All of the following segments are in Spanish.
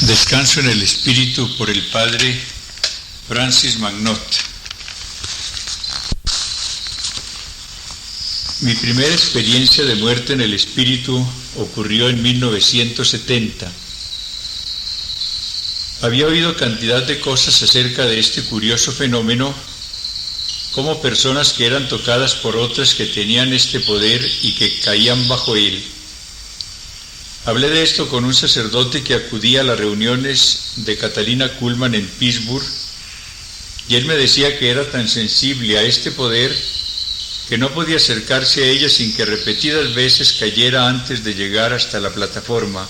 Descanso en el Espíritu por el Padre Francis Magnot. Mi primera experiencia de muerte en el Espíritu ocurrió en 1970. Había oído cantidad de cosas acerca de este curioso fenómeno, como personas que eran tocadas por otras que tenían este poder y que caían bajo él. Hablé de esto con un sacerdote que acudía a las reuniones de Catalina Kuhlman en Pittsburgh, y él me decía que era tan sensible a este poder que no podía acercarse a ella sin que repetidas veces cayera antes de llegar hasta la plataforma.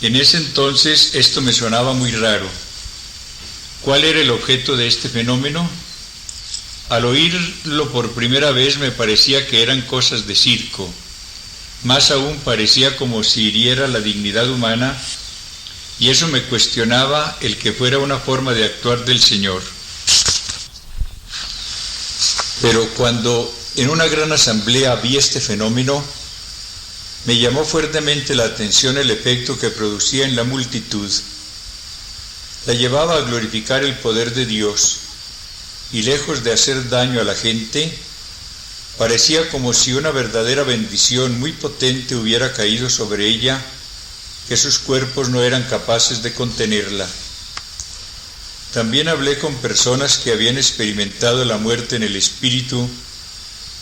En ese entonces esto me sonaba muy raro. ¿Cuál era el objeto de este fenómeno? Al oírlo por primera vez me parecía que eran cosas de circo. Más aún parecía como si hiriera la dignidad humana, y eso me cuestionaba el que fuera una forma de actuar del Señor. Pero cuando en una gran asamblea vi este fenómeno, me llamó fuertemente la atención el efecto que producía en la multitud. La llevaba a glorificar el poder de Dios, y lejos de hacer daño a la gente, parecía como si una verdadera bendición muy potente hubiera caído sobre ella, que sus cuerpos no eran capaces de contenerla. También hablé con personas que habían experimentado la muerte en el Espíritu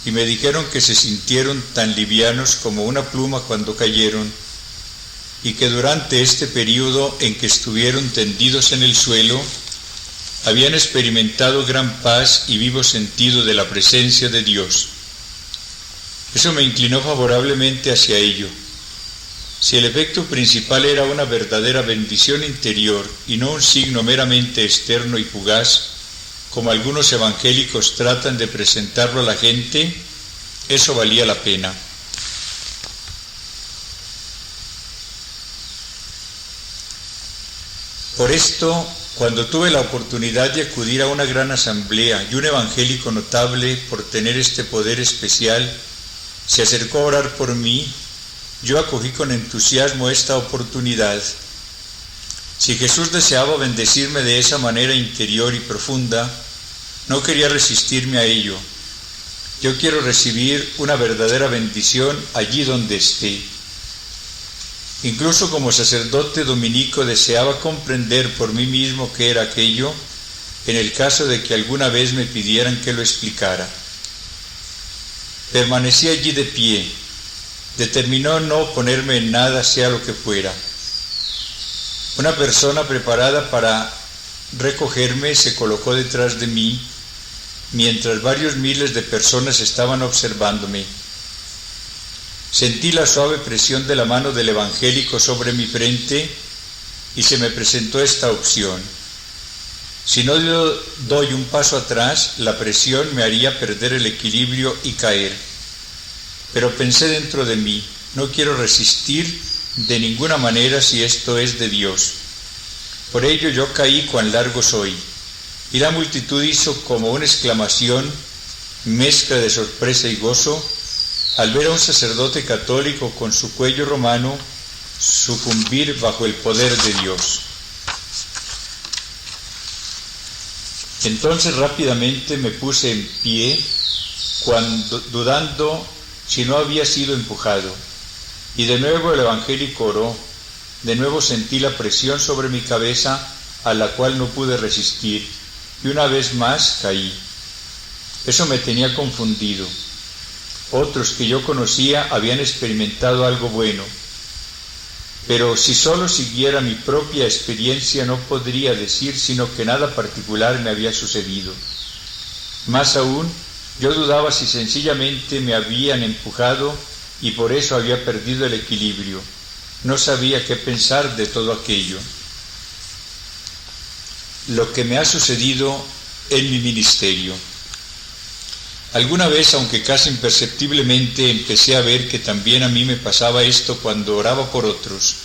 y me dijeron que se sintieron tan livianos como una pluma cuando cayeron, y que durante este período en que estuvieron tendidos en el suelo, habían experimentado gran paz y vivo sentido de la presencia de Dios. Eso me inclinó favorablemente hacia ello. Si el efecto principal era una verdadera bendición interior y no un signo meramente externo y fugaz, como algunos evangélicos tratan de presentarlo a la gente, eso valía la pena. Por esto, cuando tuve la oportunidad de acudir a una gran asamblea y un evangélico notable por tener este poder especial se acercó a orar por mí, yo acogí con entusiasmo esta oportunidad. Si Jesús deseaba bendecirme de esa manera interior y profunda, no quería resistirme a ello. Yo quiero recibir una verdadera bendición allí donde esté. Incluso como sacerdote dominico deseaba comprender por mí mismo qué era aquello, en el caso de que alguna vez me pidieran que lo explicara. Permanecí allí de pie. Determinó no oponerme en nada, sea lo que fuera. Una persona preparada para recogerme se colocó detrás de mí, mientras varios miles de personas estaban observándome. Sentí la suave presión de la mano del evangélico sobre mi frente y se me presentó esta opción. Si no doy un paso atrás, la presión me haría perder el equilibrio y caer. Pero pensé dentro de mí, no quiero resistir de ninguna manera si esto es de Dios. Por ello yo caí cuán largo soy. Y la multitud hizo como una exclamación, mezcla de sorpresa y gozo, al ver a un sacerdote católico con su cuello romano sucumbir bajo el poder de Dios. Entonces rápidamente me puse en pie, dudando si no había sido empujado, y de nuevo el evangélico oró. De nuevo sentí la presión sobre mi cabeza, a la cual no pude resistir, y una vez más caí. Eso me tenía confundido. Otros que yo conocía habían experimentado algo bueno, pero si solo siguiera mi propia experiencia no podría decir sino que nada particular me había sucedido. Más aún, yo dudaba si sencillamente me habían empujado y por eso había perdido el equilibrio. No sabía qué pensar de todo aquello. Lo que me ha sucedido en mi ministerio. Alguna vez, aunque casi imperceptiblemente, empecé a ver que también a mí me pasaba esto cuando oraba por otros.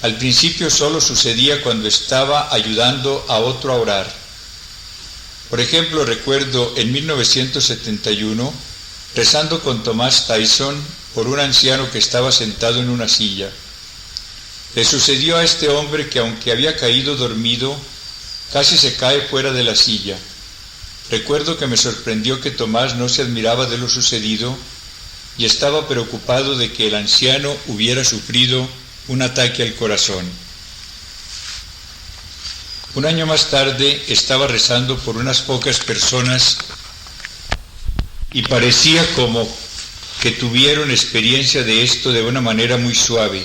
Al principio solo sucedía cuando estaba ayudando a otro a orar. Por ejemplo, recuerdo en 1971, rezando con Thomas Tyson por un anciano que estaba sentado en una silla. Le sucedió a este hombre que, aunque había caído dormido, casi se cae fuera de la silla. Recuerdo que me sorprendió que Tomás no se admiraba de lo sucedido y estaba preocupado de que el anciano hubiera sufrido un ataque al corazón. Un año más tarde estaba rezando por unas pocas personas y parecía como que tuvieron experiencia de esto de una manera muy suave.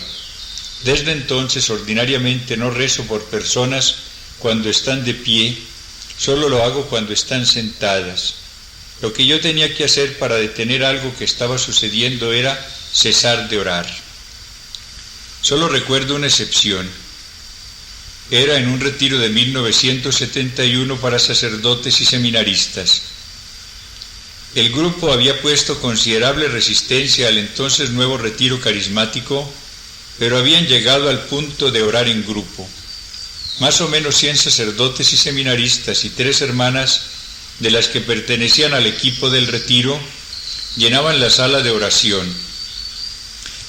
Desde entonces, ordinariamente no rezo por personas cuando están de pie, solo lo hago cuando están sentadas. Lo que yo tenía que hacer para detener algo que estaba sucediendo era cesar de orar. Solo recuerdo una excepción. Era en un retiro de 1971 para sacerdotes y seminaristas. El grupo había puesto considerable resistencia al entonces nuevo retiro carismático, pero habían llegado al punto de orar en grupo. Más o menos 100 sacerdotes y seminaristas y 3 hermanas de las que pertenecían al equipo del retiro llenaban la sala de oración.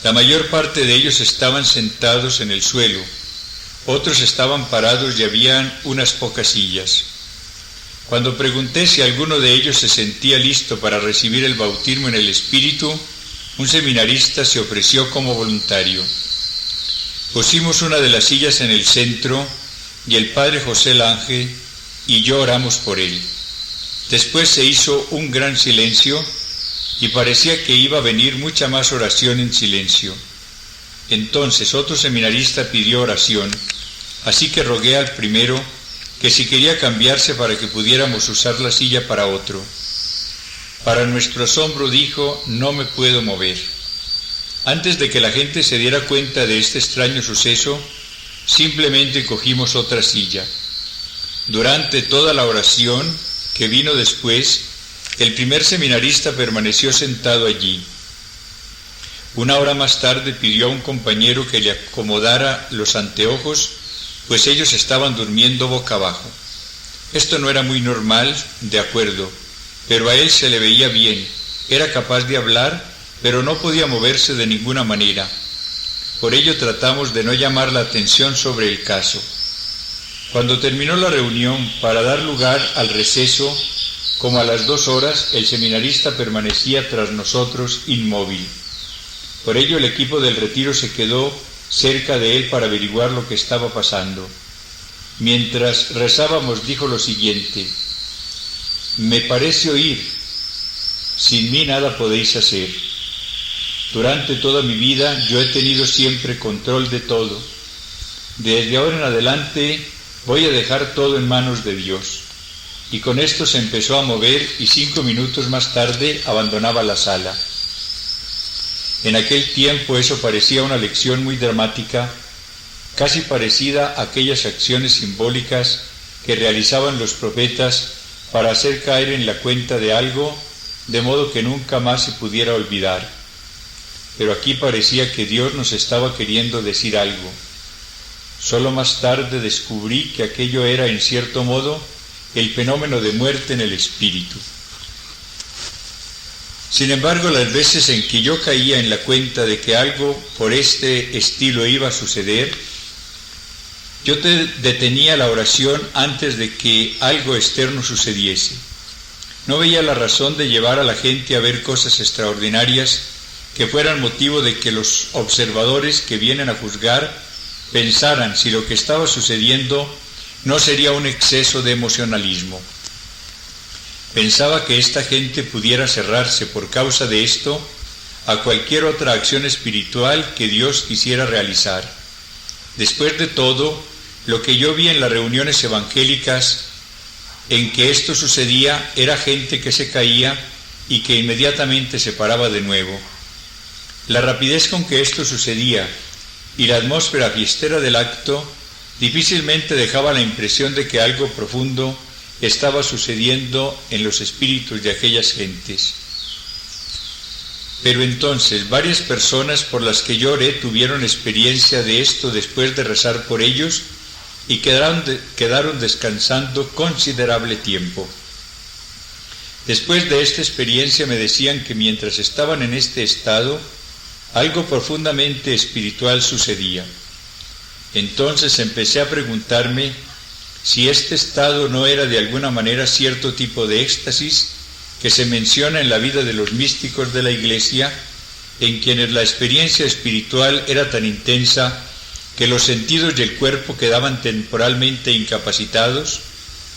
La mayor parte de ellos estaban sentados en el suelo, otros estaban parados y habían unas pocas sillas. Cuando pregunté si alguno de ellos se sentía listo para recibir el bautismo en el Espíritu, un seminarista se ofreció como voluntario. Pusimos una de las sillas en el centro y el padre José Lange y yo oramos por él. Después se hizo un gran silencio y parecía que iba a venir mucha más oración en silencio. Entonces otro seminarista pidió oración, así que rogué al primero que si quería cambiarse para que pudiéramos usar la silla para otro. Para nuestro asombro dijo: no me puedo mover. Antes de que la gente se diera cuenta de este extraño suceso, simplemente cogimos otra silla. Durante toda la oración que vino después, el primer seminarista permaneció sentado allí. Una hora más tarde pidió a un compañero que le acomodara los anteojos, pues ellos estaban durmiendo boca abajo. Esto no era muy normal, de acuerdo, pero a él se le veía bien, era capaz de hablar, pero no podía moverse de ninguna manera. Por ello tratamos de no llamar la atención sobre el caso. Cuando terminó la reunión, para dar lugar al receso, como a las 2 horas, el seminarista permanecía tras nosotros inmóvil. Por ello el equipo del retiro se quedó cerca de él para averiguar lo que estaba pasando. Mientras rezábamos dijo lo siguiente: me parece oír, sin mí nada podéis hacer. Durante toda mi vida yo he tenido siempre control de todo. Desde ahora en adelante voy a dejar todo en manos de Dios. Y con esto se empezó a mover y 5 minutos más tarde abandonaba la sala. En aquel tiempo eso parecía una lección muy dramática, casi parecida a aquellas acciones simbólicas que realizaban los profetas para hacer caer en la cuenta de algo, de modo que nunca más se pudiera olvidar. Pero aquí parecía que Dios nos estaba queriendo decir algo. Solo más tarde descubrí que aquello era, en cierto modo, el fenómeno de muerte en el espíritu. Sin embargo, las veces en que yo caía en la cuenta de que algo por este estilo iba a suceder, yo detenía la oración antes de que algo externo sucediese. No veía la razón de llevar a la gente a ver cosas extraordinarias que fueran motivo de que los observadores que vienen a juzgar pensaran si lo que estaba sucediendo no sería un exceso de emocionalismo. Pensaba que esta gente pudiera cerrarse por causa de esto a cualquier otra acción espiritual que Dios quisiera realizar. Después de todo, lo que yo vi en las reuniones evangélicas en que esto sucedía era gente que se caía y que inmediatamente se paraba de nuevo. La rapidez con que esto sucedía y la atmósfera fiestera del acto difícilmente dejaba la impresión de que algo profundo estaba sucediendo en los espíritus de aquellas gentes. Pero entonces varias personas por las que yo oré tuvieron experiencia de esto después de rezar por ellos y quedaron descansando considerable tiempo. Después de esta experiencia me decían que mientras estaban en este estado, algo profundamente espiritual sucedía. Entonces empecé a preguntarme si este estado no era de alguna manera cierto tipo de éxtasis que se menciona en la vida de los místicos de la Iglesia, en quienes la experiencia espiritual era tan intensa que los sentidos y el cuerpo quedaban temporalmente incapacitados,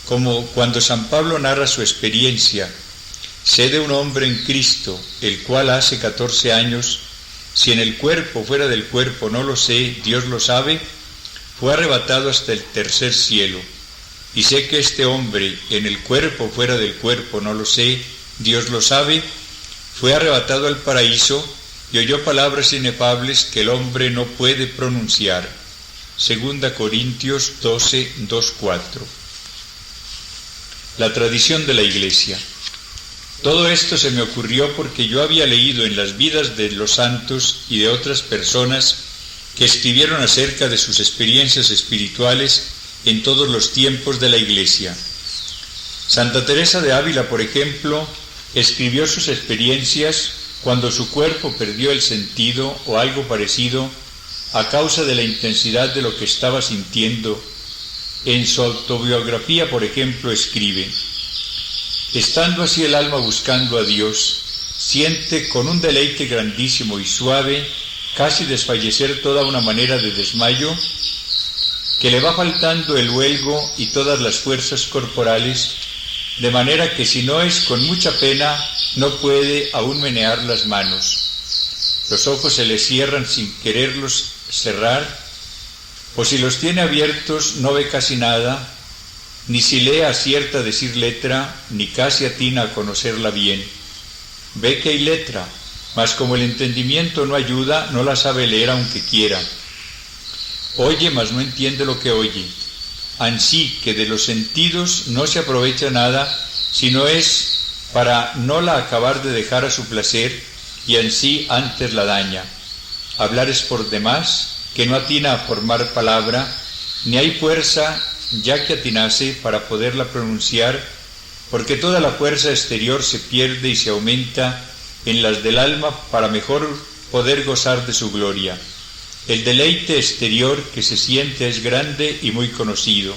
como cuando San Pablo narra su experiencia: sé de un hombre en Cristo, el cual hace 14 años, si en el cuerpo, fuera del cuerpo, no lo sé, Dios lo sabe, fue arrebatado hasta el tercer cielo. Y sé que este hombre, en el cuerpo, fuera del cuerpo, no lo sé, Dios lo sabe, fue arrebatado al paraíso y oyó palabras inefables que el hombre no puede pronunciar. 2 Corintios 12, 2, 4. La tradición de la Iglesia. Todo esto se me ocurrió porque yo había leído en las vidas de los santos y de otras personas que escribieron acerca de sus experiencias espirituales en todos los tiempos de la Iglesia. Santa Teresa de Ávila, por ejemplo, escribió sus experiencias cuando su cuerpo perdió el sentido o algo parecido a causa de la intensidad de lo que estaba sintiendo. En su autobiografía, por ejemplo, escribe: estando así el alma buscando a Dios, siente con un deleite grandísimo y suave casi desfallecer toda una manera de desmayo, que le va faltando el huelgo y todas las fuerzas corporales, de manera que si no es con mucha pena, no puede aún menear las manos. Los ojos se le cierran sin quererlos cerrar, o si los tiene abiertos no ve casi nada, ni si lee acierta a decir letra, ni casi atina a conocerla bien. Ve que hay letra, mas como el entendimiento no ayuda, no la sabe leer aunque quiera. Oye, mas no entiende lo que oye. Ansí que de los sentidos no se aprovecha nada, sino es para no la acabar de dejar a su placer, y ansí antes la daña. Hablar es por demás, que no atina a formar palabra, ni hay fuerza, ya que atinase, para poderla pronunciar, porque toda la fuerza exterior se pierde y se aumenta en las del alma para mejor poder gozar de su gloria. El deleite exterior que se siente es grande y muy conocido.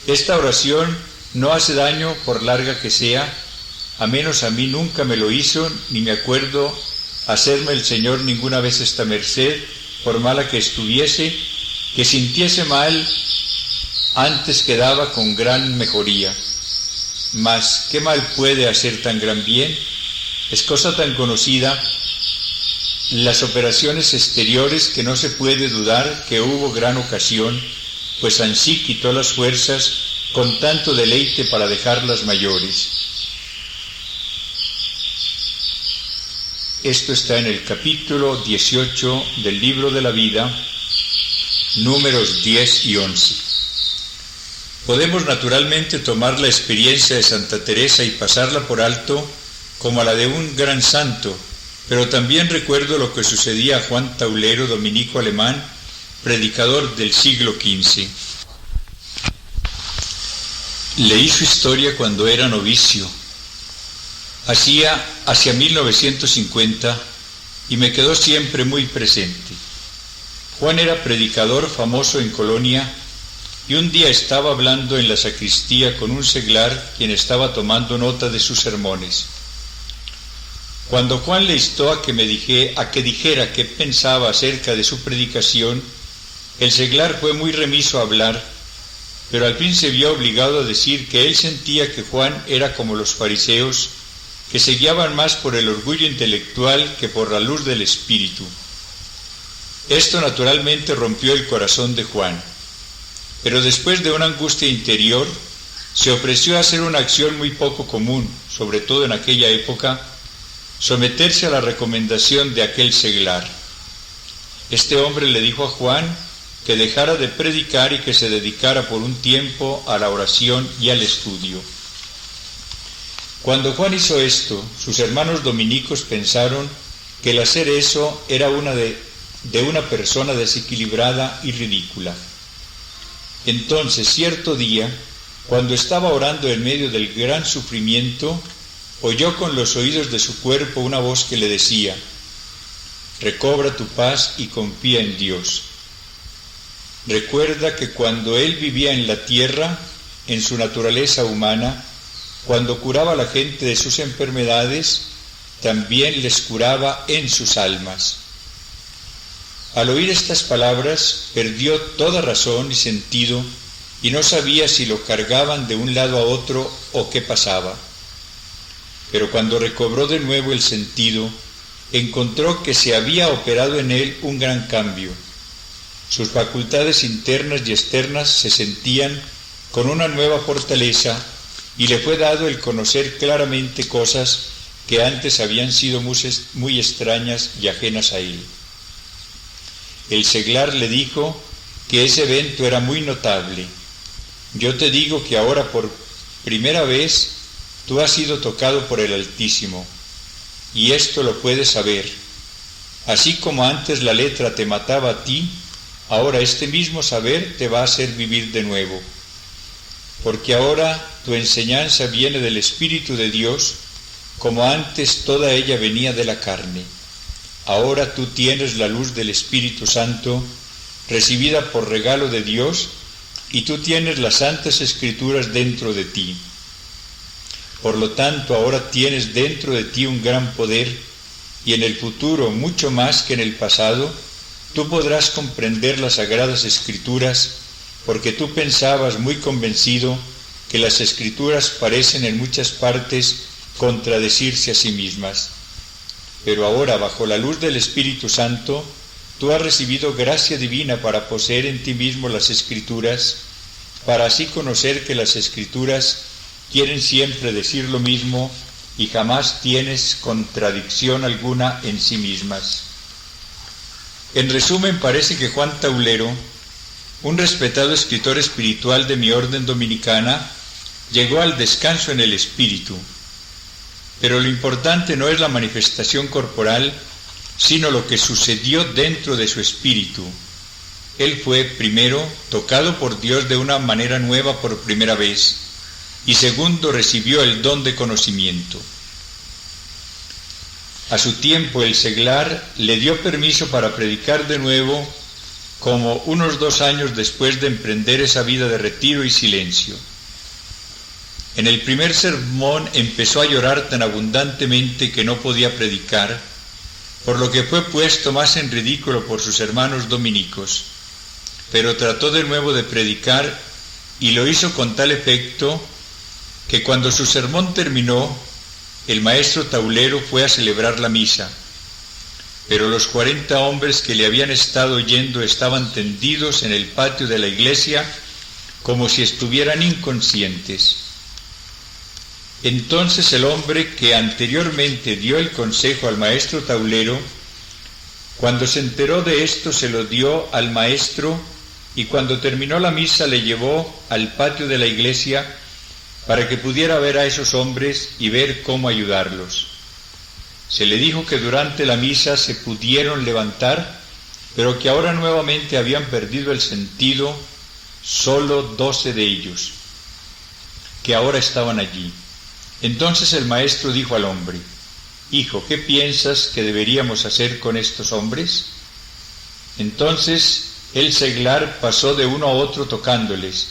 Esta oración no hace daño por larga que sea, a menos a mí nunca me lo hizo, ni me acuerdo hacerme el Señor ninguna vez esta merced, por mala que estuviese, que sintiese mal, antes quedaba con gran mejoría. Mas, ¿qué mal puede hacer tan gran bien? Es cosa tan conocida las operaciones exteriores que no se puede dudar que hubo gran ocasión, pues ansí quitó las fuerzas con tanto deleite para dejarlas mayores. Esto está en el capítulo 18 del libro de la vida, números 10 y 11. Podemos naturalmente tomar la experiencia de Santa Teresa y pasarla por alto como a la de un gran santo, pero también recuerdo lo que sucedía a Juan Taulero, dominico alemán, predicador del siglo XV. Leí su historia cuando era novicio, hacia 1950, y me quedó siempre muy presente. Juan era predicador famoso en Colonia, y un día estaba hablando en la sacristía con un seglar, quien estaba tomando nota de sus sermones. Cuando Juan le instó a que dijera qué pensaba acerca de su predicación, el seglar fue muy remiso a hablar, pero al fin se vio obligado a decir que él sentía que Juan era como los fariseos, que se guiaban más por el orgullo intelectual que por la luz del espíritu. Esto naturalmente rompió el corazón de Juan, pero después de una angustia interior, se ofreció a hacer una acción muy poco común, sobre todo en aquella época: someterse a la recomendación de aquel seglar. Este hombre le dijo a Juan que dejara de predicar y que se dedicara por un tiempo a la oración y al estudio. Cuando Juan hizo esto, sus hermanos dominicos pensaron que el hacer eso era de una persona desequilibrada y ridícula. Entonces, cierto día, cuando estaba orando en medio del gran sufrimiento, oyó con los oídos de su cuerpo una voz que le decía: recobra tu paz y confía en Dios. recuerda que cuando él vivía en la tierra, en su naturaleza humana, cuando curaba a la gente de sus enfermedades, también les curaba en sus almas. Al oír estas palabras, perdió toda razón y sentido, y no sabía si lo cargaban de un lado a otro o qué pasaba. Pero cuando recobró de nuevo el sentido, encontró que se había operado en él un gran cambio. Sus facultades internas y externas se sentían con una nueva fortaleza, y le fue dado el conocer claramente cosas que antes habían sido muy extrañas y ajenas a él. El seglar le dijo que ese evento era muy notable. Yo te digo que ahora por primera vez tú has sido tocado por el Altísimo, y esto lo puedes saber. Así como antes la letra te mataba a ti, ahora este mismo saber te va a hacer vivir de nuevo. Porque ahora tu enseñanza viene del Espíritu de Dios, como antes toda ella venía de la carne. Ahora tú tienes la luz del Espíritu Santo, recibida por regalo de Dios, y tú tienes las santas Escrituras dentro de ti. Por lo tanto, ahora tienes dentro de ti un gran poder, y en el futuro, mucho más que en el pasado, tú podrás comprender las sagradas Escrituras, porque tú pensabas muy convencido que las Escrituras parecen en muchas partes contradecirse a sí mismas. Pero ahora, bajo la luz del Espíritu Santo, tú has recibido gracia divina para poseer en ti mismo las Escrituras, para así conocer que las Escrituras quieren siempre decir lo mismo y jamás tienes contradicción alguna en sí mismas. En resumen, parece que Juan Taulero, un respetado escritor espiritual de mi orden dominicana, llegó al descanso en el espíritu. Pero lo importante no es la manifestación corporal, sino lo que sucedió dentro de su espíritu. Él fue, primero, tocado por Dios de una manera nueva por primera vez, y segundo, recibió el don de conocimiento. A su tiempo, el seglar le dio permiso para predicar de nuevo, como unos 2 años después de emprender esa vida de retiro y silencio. En el primer sermón empezó a llorar tan abundantemente que no podía predicar, por lo que fue puesto más en ridículo por sus hermanos dominicos, pero trató de nuevo de predicar y lo hizo con tal efecto que cuando su sermón terminó, el maestro Taulero fue a celebrar la misa. Pero los 40 hombres que le habían estado oyendo estaban tendidos en el patio de la iglesia como si estuvieran inconscientes. Entonces el hombre que anteriormente dio el consejo al maestro Taulero, cuando se enteró de esto se lo dio al maestro, y cuando terminó la misa le llevó al patio de la iglesia para que pudiera ver a esos hombres y ver cómo ayudarlos. Se le dijo que durante la misa se pudieron levantar, pero que ahora nuevamente habían perdido el sentido solo 12 de ellos, que ahora estaban allí. Entonces el maestro dijo al hombre: «Hijo, ¿qué piensas que deberíamos hacer con estos hombres?». Entonces el seglar pasó de uno a otro tocándoles,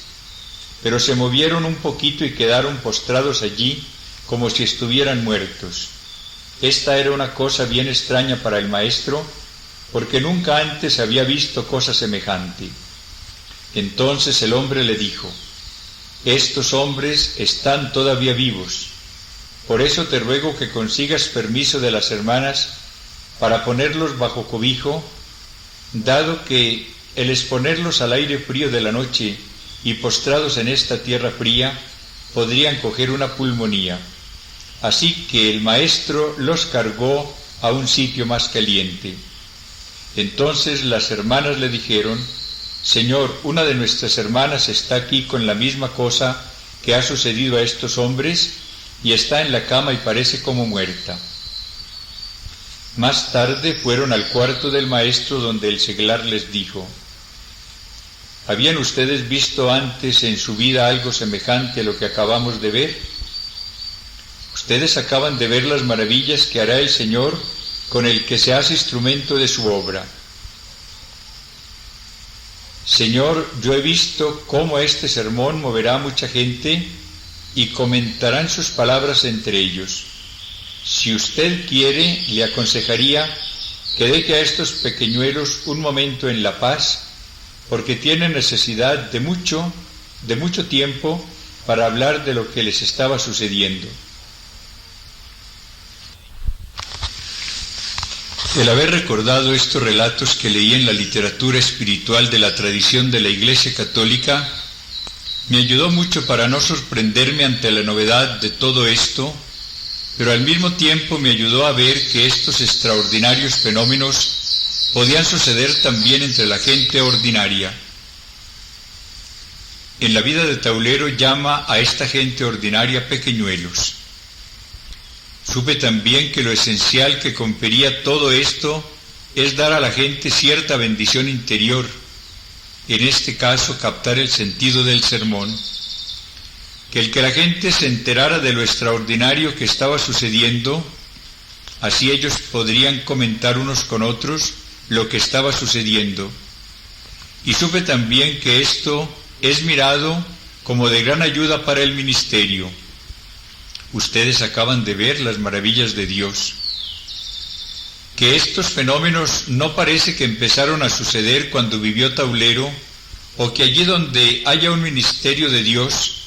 pero se movieron un poquito y quedaron postrados allí como si estuvieran muertos. Esta era una cosa bien extraña para el maestro, porque nunca antes había visto cosa semejante. Entonces el hombre le dijo: «Estos hombres están todavía vivos, por eso te ruego que consigas permiso de las hermanas para ponerlos bajo cobijo, dado que el exponerlos al aire frío de la noche y postrados en esta tierra fría podrían coger una pulmonía». Así que el maestro los cargó a un sitio más caliente. Entonces las hermanas le dijeron: «Señor, una de nuestras hermanas está aquí con la misma cosa que ha sucedido a estos hombres, y está en la cama y parece como muerta». Más tarde fueron al cuarto del maestro, donde el seglar les dijo: «¿Habían ustedes visto antes en su vida algo semejante a lo que acabamos de ver? Ustedes acaban de ver las maravillas que hará el Señor con el que se hace instrumento de su obra. Señor, yo he visto cómo este sermón moverá a mucha gente y comentarán sus palabras entre ellos. Si usted quiere, le aconsejaría que deje a estos pequeñuelos un momento en la paz, porque tienen necesidad de mucho tiempo para hablar de lo que les estaba sucediendo. El haber recordado estos relatos que leí en la literatura espiritual de la tradición de la Iglesia Católica me ayudó mucho para no sorprenderme ante la novedad de todo esto, pero al mismo tiempo me ayudó a ver que estos extraordinarios fenómenos podían suceder también entre la gente ordinaria. En la vida de Taulero llama a esta gente ordinaria pequeñuelos. Supe también que lo esencial que confería todo esto es dar a la gente cierta bendición interior, en este caso captar el sentido del sermón, que el que la gente se enterara de lo extraordinario que estaba sucediendo, así ellos podrían comentar unos con otros lo que estaba sucediendo. Y supe también que esto es mirado como de gran ayuda para el ministerio. Ustedes acaban de ver las maravillas de Dios. Que estos fenómenos no parece que empezaron a suceder cuando vivió Taulero, o que allí donde haya un ministerio de Dios,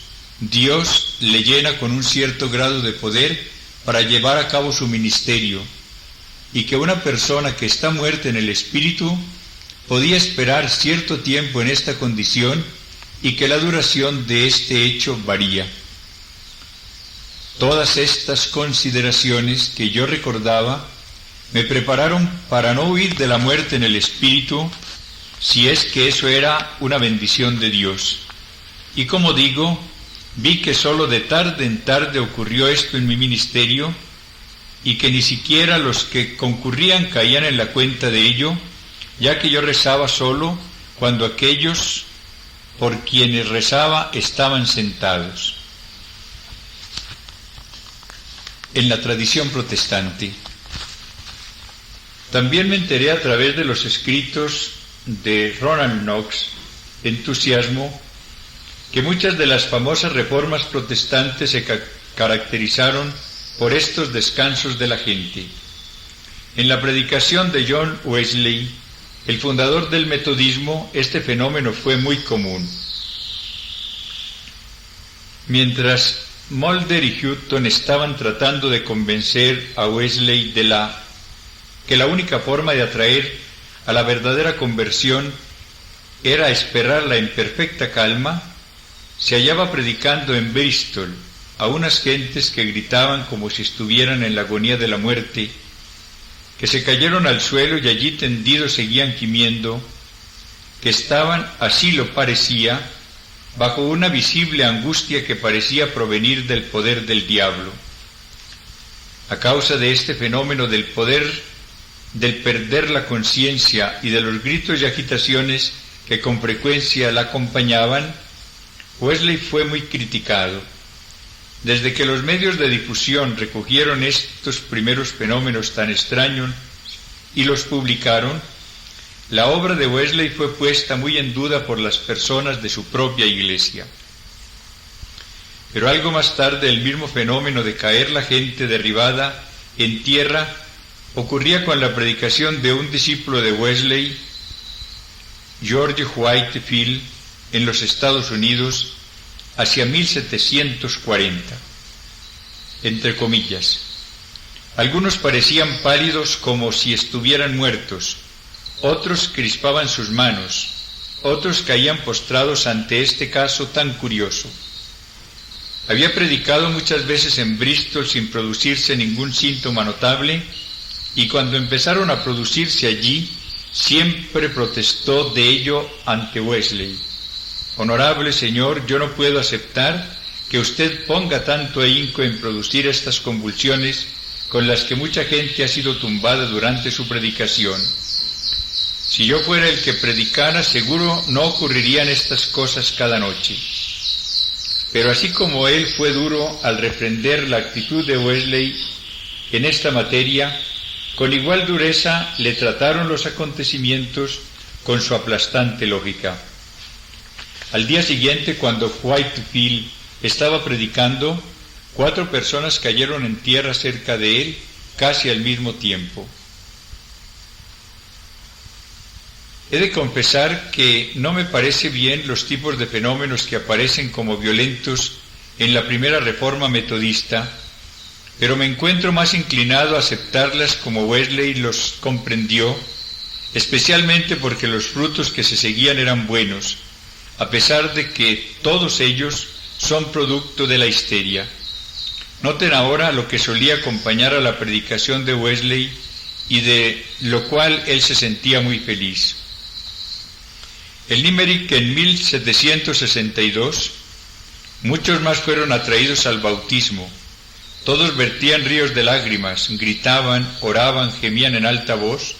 Dios le llena con un cierto grado de poder para llevar a cabo su ministerio, y que una persona que está muerta en el espíritu podía esperar cierto tiempo en esta condición y que la duración de este hecho varía. Todas estas consideraciones que yo recordaba me prepararon para no huir de la muerte en el espíritu, si es que eso era una bendición de Dios. Y como digo, vi que solo de tarde en tarde ocurrió esto en mi ministerio, y que ni siquiera los que concurrían caían en la cuenta de ello, ya que yo rezaba solo cuando aquellos por quienes rezaba estaban sentados. En la tradición protestante. También me enteré a través de los escritos de Ronald Knox, Entusiasmo, que muchas de las famosas reformas protestantes se caracterizaron por estos descansos de la gente. En la predicación de John Wesley, el fundador del metodismo, este fenómeno fue muy común. Mientras Mulder y Houghton estaban tratando de convencer a Wesley que la única forma de atraer a la verdadera conversión era esperarla en perfecta calma, se hallaba predicando en Bristol a unas gentes que gritaban como si estuvieran en la agonía de la muerte, que se cayeron al suelo y allí tendidos seguían gimiendo, que estaban, así lo parecía, bajo una visible angustia que parecía provenir del poder del diablo. A causa de este fenómeno del perder la conciencia y de los gritos y agitaciones que con frecuencia la acompañaban, Wesley fue muy criticado. Desde que los medios de difusión recogieron estos primeros fenómenos tan extraños y los publicaron, la obra de Wesley fue puesta muy en duda por las personas de su propia iglesia. Pero algo más tarde el mismo fenómeno de caer la gente derribada en tierra ocurría con la predicación de un discípulo de Wesley, George Whitefield, en los Estados Unidos, hacia 1740. Entre comillas. Algunos parecían pálidos como si estuvieran muertos, otros crispaban sus manos, otros caían postrados ante este caso tan curioso. Había predicado muchas veces en Bristol sin producirse ningún síntoma notable, y cuando empezaron a producirse allí, siempre protestó de ello ante Wesley. Honorable Señor, yo no puedo aceptar que usted ponga tanto ahínco en producir estas convulsiones con las que mucha gente ha sido tumbada durante su predicación. Si yo fuera el que predicara, seguro no ocurrirían estas cosas cada noche. Pero así como él fue duro al reprender la actitud de Wesley en esta materia, con igual dureza le trataron los acontecimientos con su aplastante lógica. Al día siguiente, cuando Whitefield estaba predicando, 4 personas cayeron en tierra cerca de él, casi al mismo tiempo. He de confesar que no me parece bien los tipos de fenómenos que aparecen como violentos en la primera reforma metodista, pero me encuentro más inclinado a aceptarlas como Wesley los comprendió, especialmente porque los frutos que se seguían eran buenos, a pesar de que todos ellos son producto de la histeria. Noten ahora lo que solía acompañar a la predicación de Wesley y de lo cual él se sentía muy feliz. En Limerick, en 1762, muchos más fueron atraídos al bautismo. Todos vertían ríos de lágrimas, gritaban, oraban, gemían en alta voz.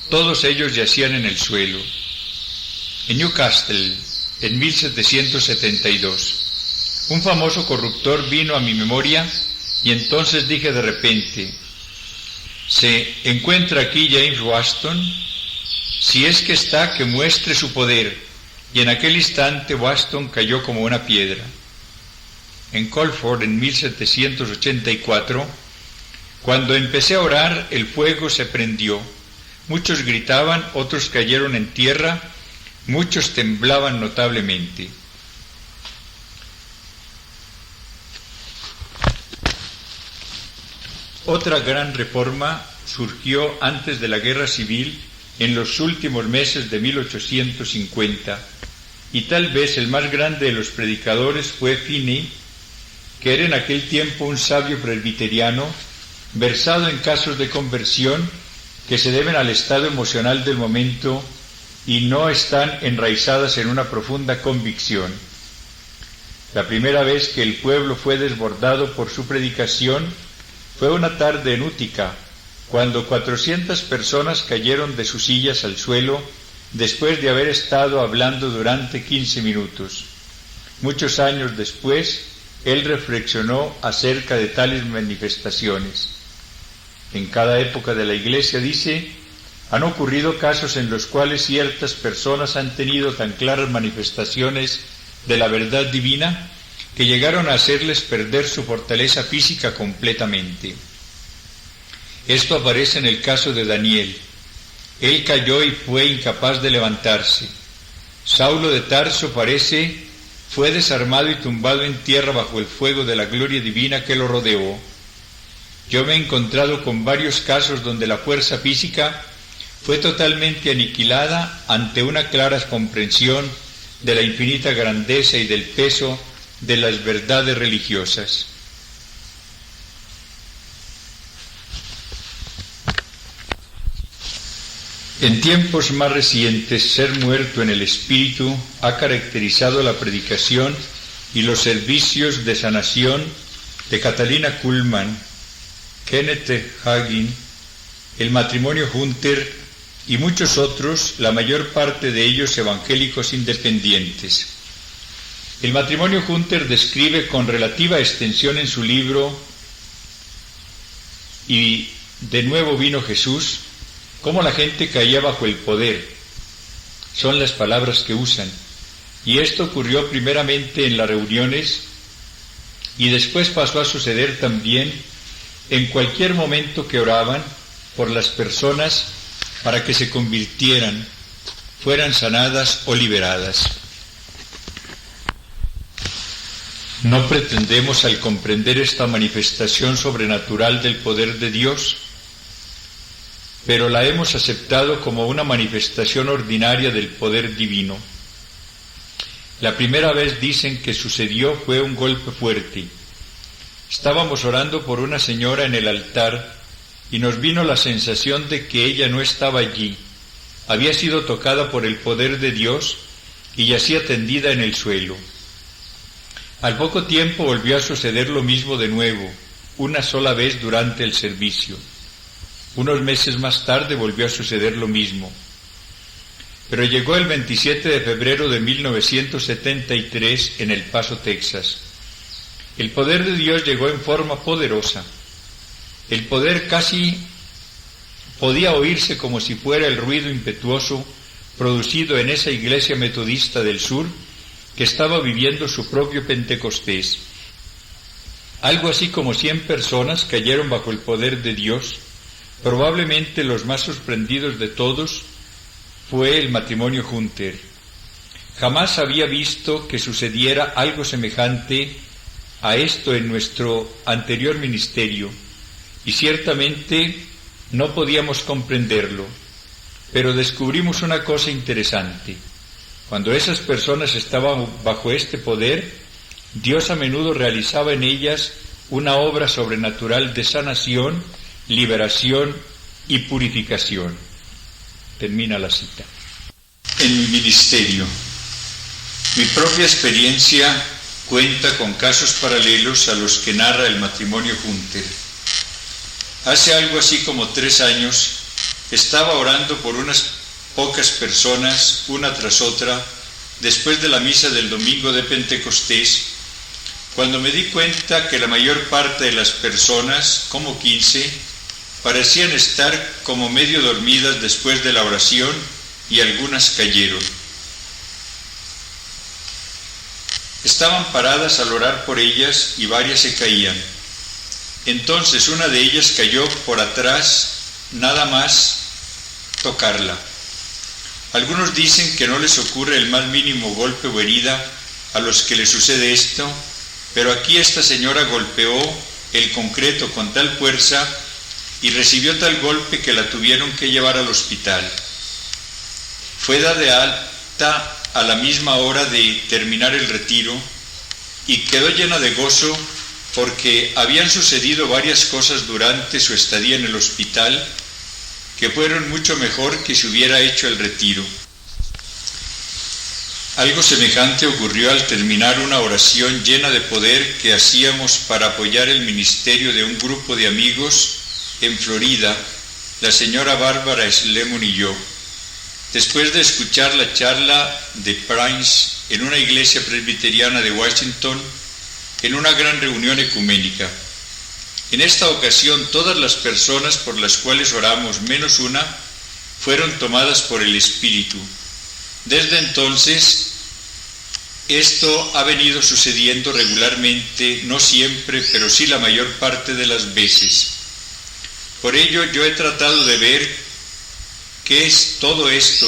Todos ellos yacían en el suelo. En Newcastle, en 1772, un famoso corruptor vino a mi memoria y entonces dije de repente: ¿se encuentra aquí James Waston? Si es que está, que muestre su poder. Y en aquel instante Waston cayó como una piedra. En Colford, en 1784, cuando empecé a orar, el fuego se prendió. Muchos gritaban, otros cayeron en tierra, muchos temblaban notablemente. Otra gran reforma surgió antes de la Guerra Civil, en los últimos meses de 1850, y tal vez el más grande de los predicadores fue Finney, que era en aquel tiempo un sabio presbiteriano, versado en casos de conversión que se deben al estado emocional del momento y no están enraizadas en una profunda convicción. La primera vez que el pueblo fue desbordado por su predicación fue una tarde en Utica, cuando 400 personas cayeron de sus sillas al suelo después de haber estado hablando durante 15 minutos. Muchos años después, él reflexionó acerca de tales manifestaciones. En cada época de la Iglesia, dice, han ocurrido casos en los cuales ciertas personas han tenido tan claras manifestaciones de la verdad divina que llegaron a hacerles perder su fortaleza física completamente. Esto aparece en el caso de Daniel. Él cayó y fue incapaz de levantarse. Saulo de Tarso fue desarmado y tumbado en tierra bajo el fuego de la gloria divina que lo rodeó. Yo me he encontrado con varios casos donde la fuerza física fue totalmente aniquilada ante una clara comprensión de la infinita grandeza y del peso de las verdades religiosas. En tiempos más recientes, ser muerto en el espíritu ha caracterizado la predicación y los servicios de sanación de Catalina Kuhlman, Kenneth Hagin, el matrimonio Hunter y muchos otros, la mayor parte de ellos evangélicos independientes. El matrimonio Hunter describe con relativa extensión en su libro "Y de nuevo vino Jesús", cómo la gente caía bajo el poder. Son las palabras que usan. Y esto ocurrió primeramente en las reuniones y después pasó a suceder también en cualquier momento que oraban por las personas para que se convirtieran, fueran sanadas o liberadas. No pretendemos, al comprender esta manifestación sobrenatural del poder de Dios, pero la hemos aceptado como una manifestación ordinaria del poder divino. La primera vez, dicen, que sucedió fue un golpe fuerte. Estábamos orando por una señora en el altar y nos vino la sensación de que ella no estaba allí. Había sido tocada por el poder de Dios y yacía tendida en el suelo. Al poco tiempo volvió a suceder lo mismo de nuevo, una sola vez durante el servicio. Unos meses más tarde volvió a suceder lo mismo. Pero llegó el 27 de febrero de 1973 en El Paso, Texas. El poder de Dios llegó en forma poderosa. El poder casi podía oírse como si fuera el ruido impetuoso producido en esa iglesia metodista del sur que estaba viviendo su propio Pentecostés. Algo así como 100 personas cayeron bajo el poder de Dios. Probablemente los más sorprendidos de todos fue el matrimonio Hunter. Jamás había visto que sucediera algo semejante a esto en nuestro anterior ministerio, y ciertamente no podíamos comprenderlo, pero descubrimos una cosa interesante. Cuando esas personas estaban bajo este poder, Dios a menudo realizaba en ellas una obra sobrenatural de sanación, liberación y purificación. Termina la cita. En mi ministerio, mi propia experiencia cuenta con casos paralelos a los que narra el matrimonio Hunter. Hace algo así como 3 años, estaba orando por unas pocas personas, una tras otra, después de la misa del domingo de Pentecostés, cuando me di cuenta que la mayor parte de las personas, como 15, parecían estar como medio dormidas después de la oración y algunas cayeron. Estaban paradas al orar por ellas y varias se caían. Entonces una de ellas cayó por atrás, nada más tocarla. Algunos dicen que no les ocurre el más mínimo golpe o herida a los que les sucede esto, pero aquí esta señora golpeó el concreto con tal fuerza y recibió tal golpe que la tuvieron que llevar al hospital. Fue dada de alta a la misma hora de terminar el retiro y quedó llena de gozo porque habían sucedido varias cosas durante su estadía en el hospital que fueron mucho mejor que si hubiera hecho el retiro. Algo semejante ocurrió al terminar una oración llena de poder que hacíamos para apoyar el ministerio de un grupo de amigos en Florida, la señora Bárbara Slemon y yo, después de escuchar la charla de Prince en una iglesia presbiteriana de Washington, en una gran reunión ecuménica. En esta ocasión, todas las personas por las cuales oramos, menos una, fueron tomadas por el Espíritu. Desde entonces, esto ha venido sucediendo regularmente, no siempre, pero sí la mayor parte de las veces. Por ello, yo he tratado de ver qué es todo esto,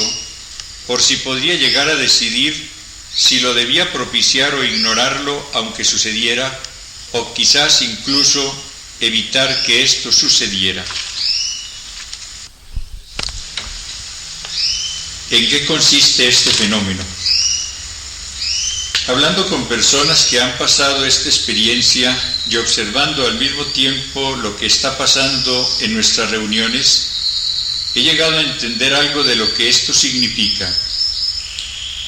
por si podría llegar a decidir si lo debía propiciar o ignorarlo aunque sucediera, o quizás incluso evitar que esto sucediera. ¿En qué consiste este fenómeno? Hablando con personas que han pasado esta experiencia y observando al mismo tiempo lo que está pasando en nuestras reuniones, he llegado a entender algo de lo que esto significa.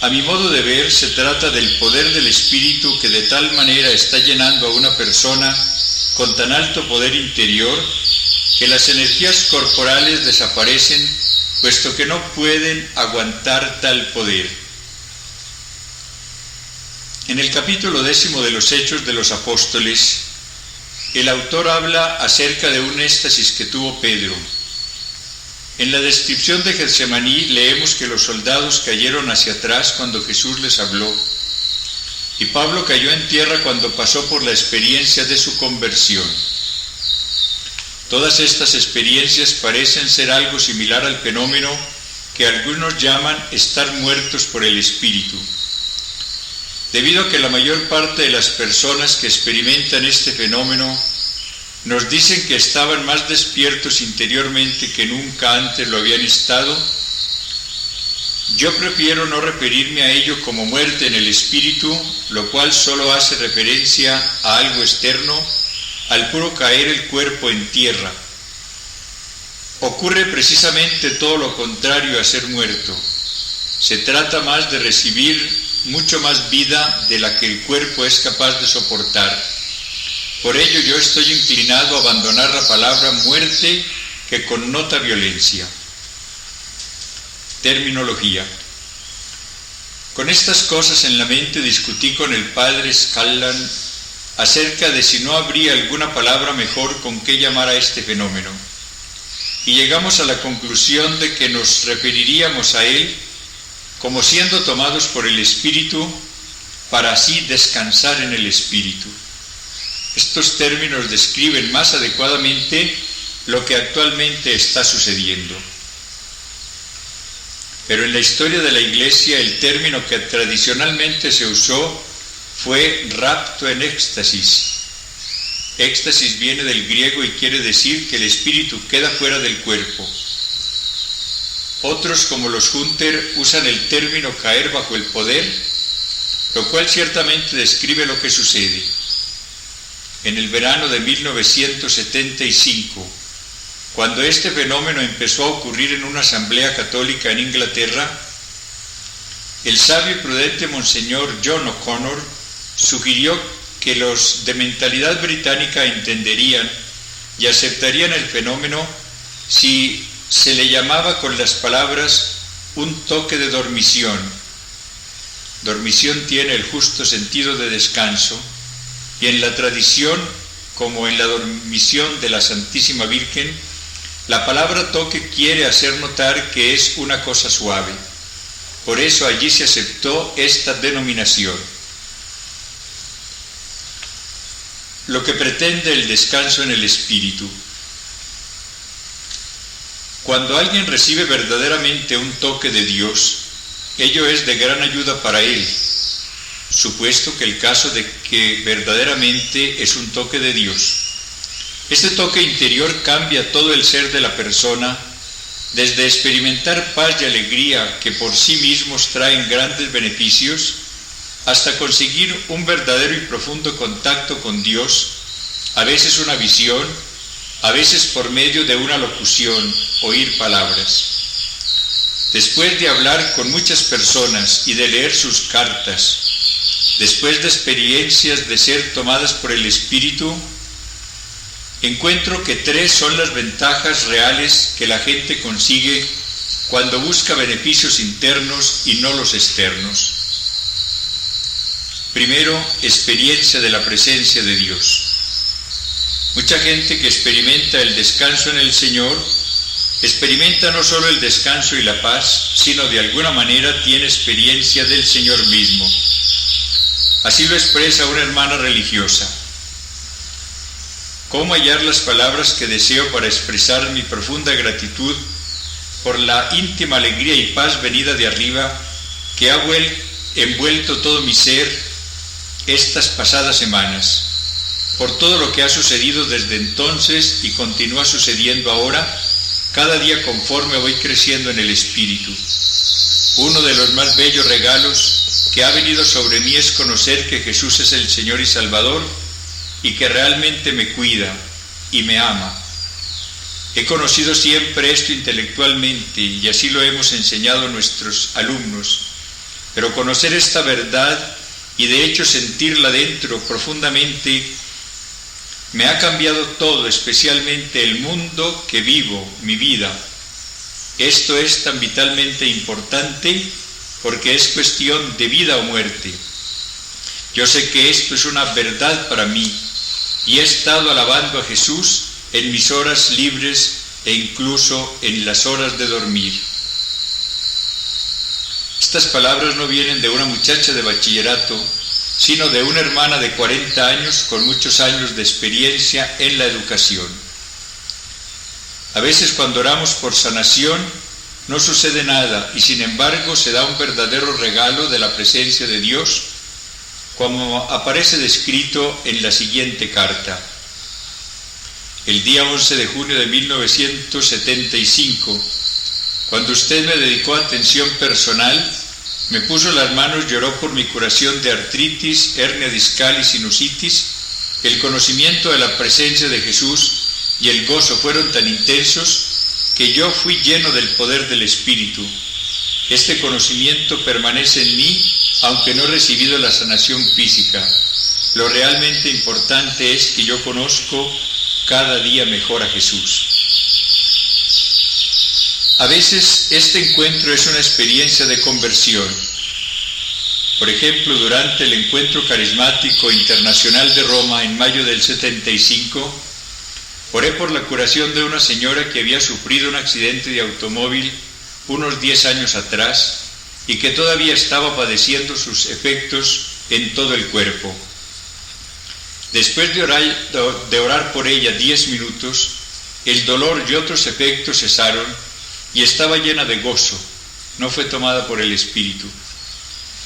A mi modo de ver, se trata del poder del Espíritu que de tal manera está llenando a una persona con tan alto poder interior que las energías corporales desaparecen, puesto que no pueden aguantar tal poder. En el capítulo 10 de los Hechos de los Apóstoles, el autor habla acerca de un éxtasis que tuvo Pedro. En la descripción de Getsemaní leemos que los soldados cayeron hacia atrás cuando Jesús les habló, y Pablo cayó en tierra cuando pasó por la experiencia de su conversión. Todas estas experiencias parecen ser algo similar al fenómeno que algunos llaman estar muertos por el Espíritu. Debido a que la mayor parte de las personas que experimentan este fenómeno nos dicen que estaban más despiertos interiormente que nunca antes lo habían estado, yo prefiero no referirme a ello como muerte en el espíritu, lo cual solo hace referencia a algo externo, al puro caer el cuerpo en tierra. Ocurre precisamente todo lo contrario a ser muerto. Se trata más de recibir mucho más vida de la que el cuerpo es capaz de soportar. Por ello yo estoy inclinado a abandonar la palabra muerte que connota violencia. Terminología. Con estas cosas en la mente discutí con el padre Scanlan acerca de si no habría alguna palabra mejor con que llamar a este fenómeno, y llegamos a la conclusión de que nos referiríamos a él como siendo tomados por el Espíritu para así descansar en el Espíritu. Estos términos describen más adecuadamente lo que actualmente está sucediendo. Pero en la historia de la Iglesia el término que tradicionalmente se usó fue rapto en éxtasis. Éxtasis viene del griego y quiere decir que el espíritu queda fuera del cuerpo. Otros, como los Hunter, usan el término caer bajo el poder, lo cual ciertamente describe lo que sucede. En el verano de 1975, cuando este fenómeno empezó a ocurrir en una asamblea católica en Inglaterra, el sabio y prudente Monseñor John O'Connor sugirió que los de mentalidad británica entenderían y aceptarían el fenómeno si se le llamaba con las palabras un toque de dormición. Dormición tiene el justo sentido de descanso, y en la tradición, como en la dormición de la Santísima Virgen, la palabra toque quiere hacer notar que es una cosa suave. Por eso allí se aceptó esta denominación. Lo que pretende el descanso en el Espíritu. Cuando alguien recibe verdaderamente un toque de Dios, ello es de gran ayuda para él, supuesto que el caso de que verdaderamente es un toque de Dios. Este toque interior cambia todo el ser de la persona, desde experimentar paz y alegría que por sí mismos traen grandes beneficios, hasta conseguir un verdadero y profundo contacto con Dios, a veces una visión, a veces por medio de una locución, oír palabras. Después de hablar con muchas personas y de leer sus cartas, después de experiencias de ser tomadas por el Espíritu, encuentro que 3 son las ventajas reales que la gente consigue cuando busca beneficios internos y no los externos. Primero, experiencia de la presencia de Dios. Mucha gente que experimenta el descanso en el Señor, experimenta no solo el descanso y la paz, sino de alguna manera tiene experiencia del Señor mismo. Así lo expresa una hermana religiosa. ¿Cómo hallar las palabras que deseo para expresar mi profunda gratitud por la íntima alegría y paz venida de arriba que ha envuelto todo mi ser estas pasadas semanas, por todo lo que ha sucedido desde entonces y continúa sucediendo ahora, cada día conforme voy creciendo en el Espíritu? Uno de los más bellos regalos que ha venido sobre mí es conocer que Jesús es el Señor y Salvador y que realmente me cuida y me ama. He conocido siempre esto intelectualmente y así lo hemos enseñado a nuestros alumnos, pero conocer esta verdad y de hecho sentirla dentro profundamente me ha cambiado todo, especialmente el mundo que vivo, mi vida. Esto es tan vitalmente importante porque es cuestión de vida o muerte. Yo sé que esto es una verdad para mí y he estado alabando a Jesús en mis horas libres e incluso en las horas de dormir. Estas palabras no vienen de una muchacha de bachillerato, sino de una hermana de 40 años con muchos años de experiencia en la educación. A veces cuando oramos por sanación no sucede nada y sin embargo se da un verdadero regalo de la presencia de Dios, como aparece descrito en la siguiente carta. El día 11 de junio de 1975, cuando usted me dedicó atención personal, me puso las manos y oró por mi curación de artritis, hernia discal y sinusitis, el conocimiento de la presencia de Jesús y el gozo fueron tan intensos que yo fui lleno del poder del Espíritu. Este conocimiento permanece en mí, aunque no he recibido la sanación física. Lo realmente importante es que yo conozco cada día mejor a Jesús. A veces este encuentro es una experiencia de conversión. Por ejemplo, durante el Encuentro Carismático Internacional de Roma en mayo del 75, oré por la curación de una señora que había sufrido un accidente de automóvil unos 10 años atrás y que todavía estaba padeciendo sus efectos en todo el cuerpo. Después de orar por ella 10 minutos, el dolor y otros efectos cesaron y estaba llena de gozo. No fue tomada por el espíritu.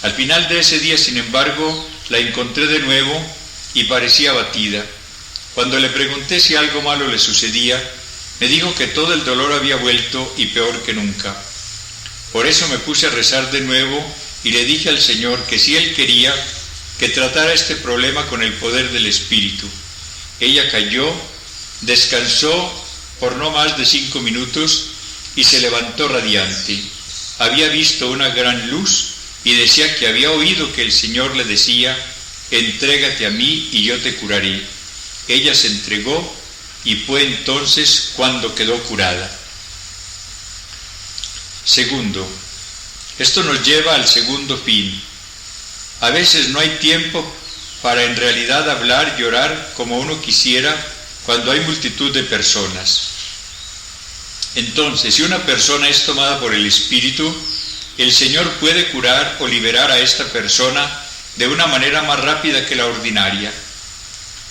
Al final de ese día, sin embargo, la encontré de nuevo y parecía abatida. Cuando le pregunté si algo malo le sucedía, me dijo que todo el dolor había vuelto y peor que nunca. Por eso me puse a rezar de nuevo y le dije al Señor que si Él quería, que tratara este problema con el poder del Espíritu. Ella cayó, descansó por no más de 5 minutos y se levantó radiante. Había visto una gran luz y decía que había oído que el Señor le decía: entrégate a mí y yo te curaré. Ella se entregó y fue entonces cuando quedó curada. Segundo, esto nos lleva al segundo fin. A veces no hay tiempo para en realidad hablar y orar como uno quisiera cuando hay multitud de personas. Entonces, si una persona es tomada por el Espíritu, el Señor puede curar o liberar a esta persona de una manera más rápida que la ordinaria.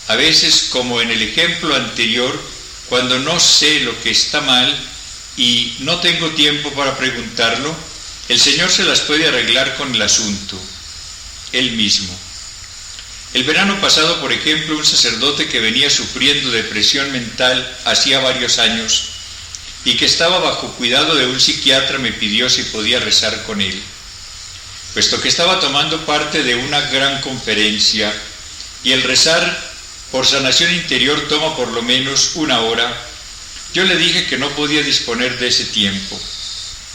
A veces, como en el ejemplo anterior, cuando no sé lo que está mal y no tengo tiempo para preguntarlo, el Señor se las puede arreglar con el asunto, Él mismo. El verano pasado, por ejemplo, un sacerdote que venía sufriendo depresión mental hacía varios años y que estaba bajo cuidado de un psiquiatra me pidió si podía rezar con él. Puesto que estaba tomando parte de una gran conferencia y el rezar por sanación interior toma por lo menos 1 hora, yo le dije que no podía disponer de ese tiempo.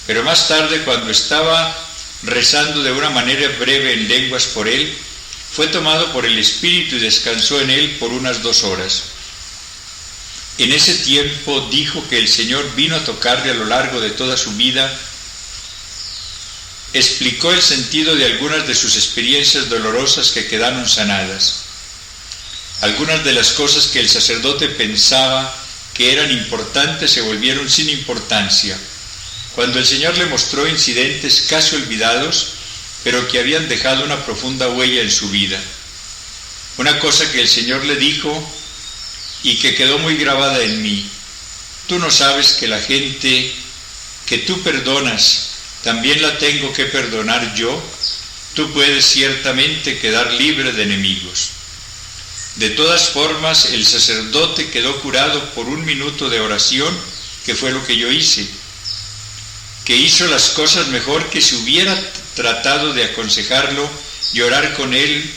Pero más tarde, cuando estaba rezando de una manera breve en lenguas por él, fue tomado por el Espíritu y descansó en él por unas 2 horas. En ese tiempo dijo que el Señor vino a tocarle a lo largo de toda su vida. Explicó el sentido de algunas de sus experiencias dolorosas que quedaron sanadas. Algunas de las cosas que el sacerdote pensaba que eran importantes se volvieron sin importancia, cuando el Señor le mostró incidentes casi olvidados, pero que habían dejado una profunda huella en su vida. Una cosa que el Señor le dijo y que quedó muy grabada en mí: tú no sabes que la gente que tú perdonas, también la tengo que perdonar yo. Tú puedes ciertamente quedar libre de enemigos. De todas formas, el sacerdote quedó curado por 1 minuto de oración, que fue lo que yo hice, que hizo las cosas mejor que si hubiera tratado de aconsejarlo y orar con él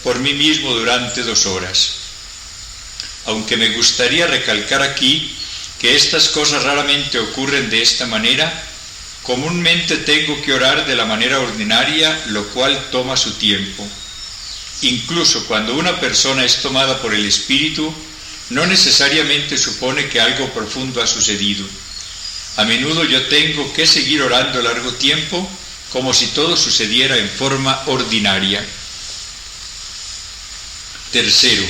por mí mismo durante 2 horas. Aunque me gustaría recalcar aquí que estas cosas raramente ocurren de esta manera, comúnmente tengo que orar de la manera ordinaria, lo cual toma su tiempo. Incluso cuando una persona es tomada por el Espíritu, no necesariamente supone que algo profundo ha sucedido. A menudo yo tengo que seguir orando largo tiempo, como si todo sucediera en forma ordinaria. Tercero,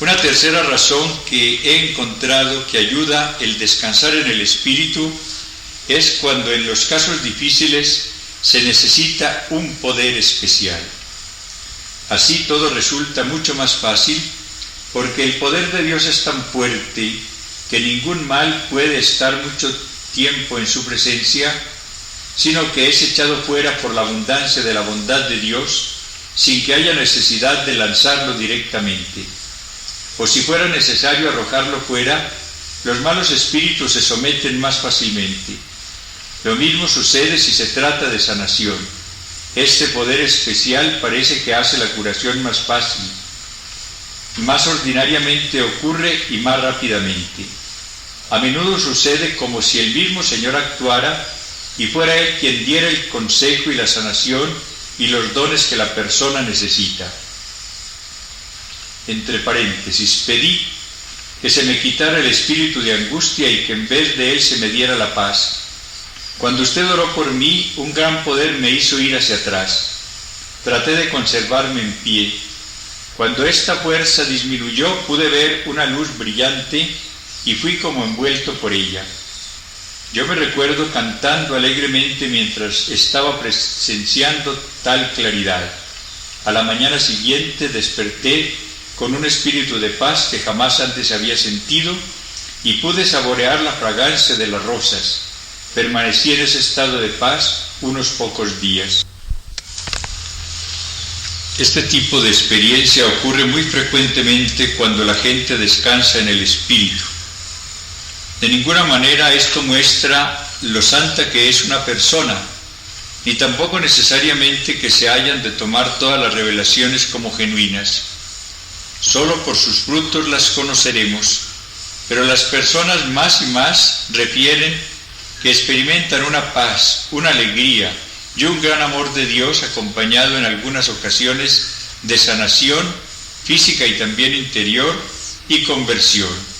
una tercera razón que he encontrado que ayuda el descansar en el Espíritu es cuando en los casos difíciles se necesita un poder especial. Así todo resulta mucho más fácil, porque el poder de Dios es tan fuerte que ningún mal puede estar mucho tiempo en su presencia, sino que es echado fuera por la abundancia de la bondad de Dios, sin que haya necesidad de lanzarlo directamente. O si fuera necesario arrojarlo fuera, los malos espíritus se someten más fácilmente. Lo mismo sucede si se trata de sanación. Este poder especial parece que hace la curación más fácil. Más ordinariamente ocurre y más rápidamente. A menudo sucede como si el mismo Señor actuara y fuera Él quien diera el consejo y la sanación y los dones que la persona necesita. Entre paréntesis, pedí que se me quitara el espíritu de angustia y que en vez de él se me diera la paz. Cuando usted oró por mí, un gran poder me hizo ir hacia atrás. Traté de conservarme en pie. Cuando esta fuerza disminuyó, pude ver una luz brillante y fui como envuelto por ella. Yo me recuerdo cantando alegremente mientras estaba presenciando tal claridad. A la mañana siguiente desperté con un espíritu de paz que jamás antes había sentido y pude saborear la fragancia de las rosas. Permanecí en ese estado de paz unos pocos días. Este tipo de experiencia ocurre muy frecuentemente cuando la gente descansa en el espíritu. De ninguna manera esto muestra lo santa que es una persona, ni tampoco necesariamente que se hayan de tomar todas las revelaciones como genuinas. Solo por sus frutos las conoceremos, pero las personas más y más refieren que experimentan una paz, una alegría y un gran amor de Dios acompañado en algunas ocasiones de sanación física y también interior y conversión.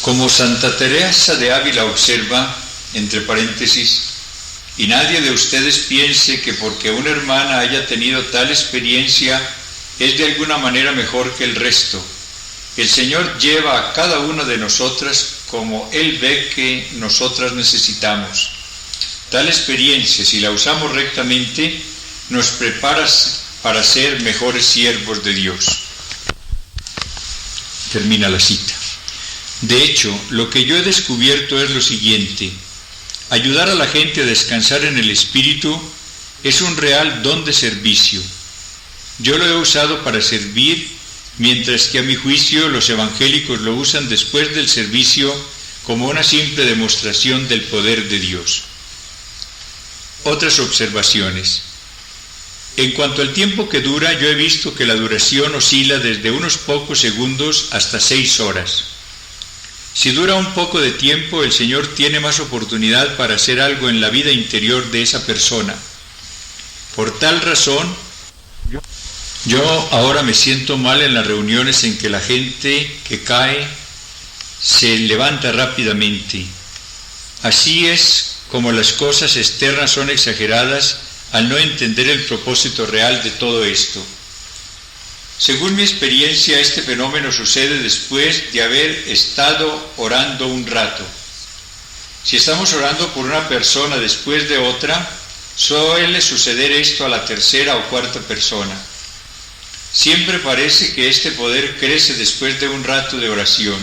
Como Santa Teresa de Ávila observa, entre paréntesis, y nadie de ustedes piense que porque una hermana haya tenido tal experiencia es de alguna manera mejor que el resto. El Señor lleva a cada una de nosotras como Él ve que nosotras necesitamos. Tal experiencia, si la usamos rectamente, nos prepara para ser mejores siervos de Dios. Termina la cita. De hecho, lo que yo he descubierto es lo siguiente: ayudar a la gente a descansar en el Espíritu es un real don de servicio. Yo lo he usado para servir, mientras que a mi juicio los evangélicos lo usan después del servicio como una simple demostración del poder de Dios. Otras observaciones. En cuanto al tiempo que dura, yo he visto que la duración oscila desde unos pocos segundos hasta 6 horas. Si dura un poco de tiempo, el Señor tiene más oportunidad para hacer algo en la vida interior de esa persona. Por tal razón, yo ahora me siento mal en las reuniones en que la gente que cae se levanta rápidamente. Así es como las cosas externas son exageradas al no entender el propósito real de todo esto. Según mi experiencia, este fenómeno sucede después de haber estado orando un rato. Si estamos orando por una persona después de otra, suele suceder esto a la tercera o cuarta persona. Siempre parece que este poder crece después de un rato de oración.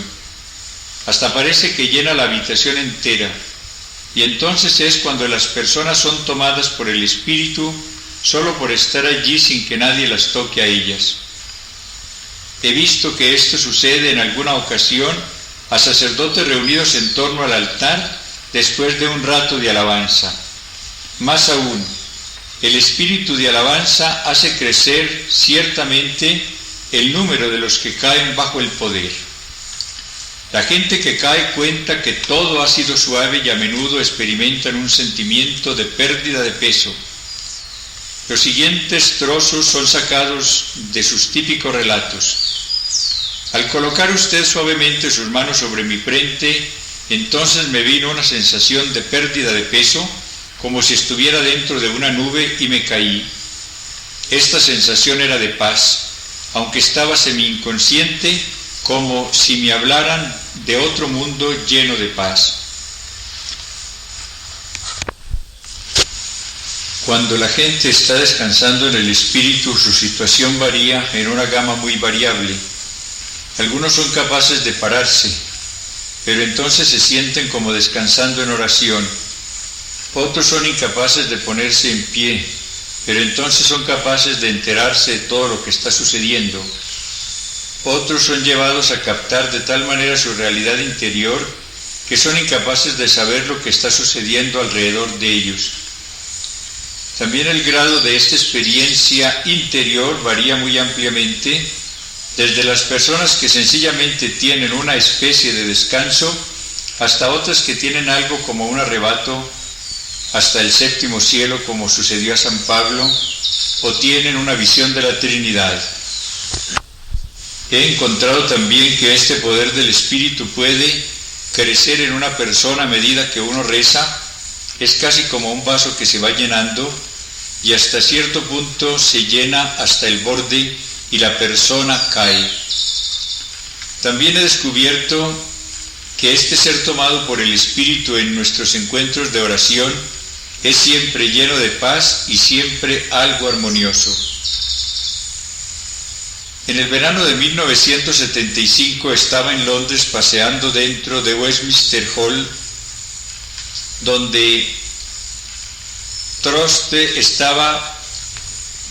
Hasta parece que llena la habitación entera. Y entonces es cuando las personas son tomadas por el Espíritu solo por estar allí sin que nadie las toque a ellas. He visto que esto sucede en alguna ocasión a sacerdotes reunidos en torno al altar después de un rato de alabanza. Más aún, el espíritu de alabanza hace crecer ciertamente el número de los que caen bajo el poder. La gente que cae cuenta que todo ha sido suave y a menudo experimentan un sentimiento de pérdida de peso. Los siguientes trozos son sacados de sus típicos relatos. Al colocar usted suavemente sus manos sobre mi frente, entonces me vino una sensación de pérdida de peso, como si estuviera dentro de una nube y me caí. Esta sensación era de paz, aunque estaba semi-inconsciente, como si me hablaran de otro mundo lleno de paz. Cuando la gente está descansando en el espíritu, su situación varía en una gama muy variable. Algunos son capaces de pararse, pero entonces se sienten como descansando en oración. Otros son incapaces de ponerse en pie, pero entonces son capaces de enterarse de todo lo que está sucediendo. Otros son llevados a captar de tal manera su realidad interior que son incapaces de saber lo que está sucediendo alrededor de ellos. También el grado de esta experiencia interior varía muy ampliamente, desde las personas que sencillamente tienen una especie de descanso hasta otras que tienen algo como un arrebato hasta el séptimo cielo, como sucedió a San Pablo, o tienen una visión de la Trinidad. He encontrado también que este poder del Espíritu puede crecer en una persona a medida que uno reza. Es casi como un vaso que se va llenando y hasta cierto punto se llena hasta el borde y la persona cae. También he descubierto que este ser tomado por el Espíritu en nuestros encuentros de oración es siempre lleno de paz y siempre algo armonioso. En el verano de 1975 estaba en Londres paseando dentro de Westminster Hall, donde Troste estaba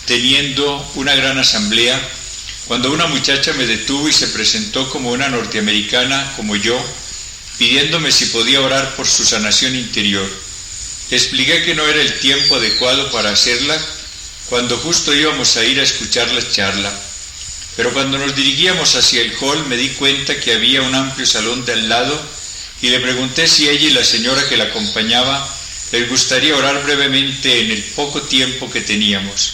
teniendo una gran asamblea, cuando una muchacha me detuvo y se presentó como una norteamericana como yo, pidiéndome si podía orar por su sanación interior. Le expliqué que no era el tiempo adecuado para hacerla, cuando justo íbamos a ir a escuchar la charla. Pero cuando nos dirigíamos hacia el hall me di cuenta que había un amplio salón de al lado y le pregunté si ella y la señora que la acompañaba les gustaría orar brevemente en el poco tiempo que teníamos.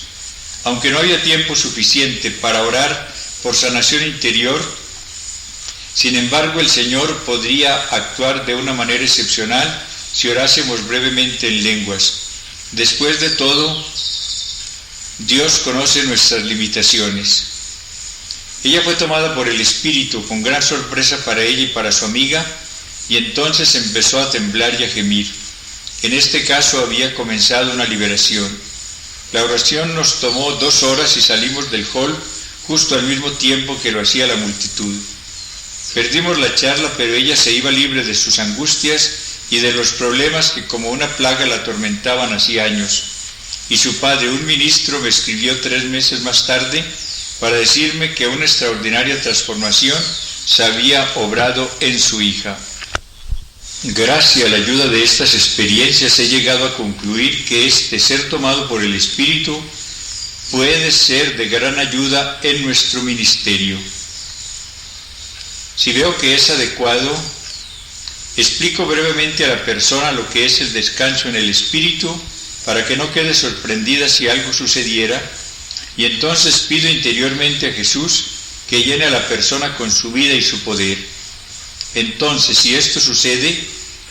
Aunque no había tiempo suficiente para orar por sanación interior, sin embargo el Señor podría actuar de una manera excepcional si orásemos brevemente en lenguas. Después de todo, Dios conoce nuestras limitaciones. Ella fue tomada por el Espíritu con gran sorpresa para ella y para su amiga, y entonces empezó a temblar y a gemir. En este caso había comenzado una liberación. La oración nos tomó 2 horas y salimos del hall justo al mismo tiempo que lo hacía la multitud. Perdimos la charla, pero ella se iba libre de sus angustias y de los problemas que como una plaga la atormentaban hacía años. Y su padre, un ministro, me escribió 3 meses más tarde para decirme que una extraordinaria transformación se había obrado en su hija. Gracias a la ayuda de estas experiencias he llegado a concluir que este ser tomado por el Espíritu puede ser de gran ayuda en nuestro ministerio. Si veo que es adecuado, explico brevemente a la persona lo que es el descanso en el Espíritu para que no quede sorprendida si algo sucediera, y entonces pido interiormente a Jesús que llene a la persona con su vida y su poder. Entonces, si esto sucede,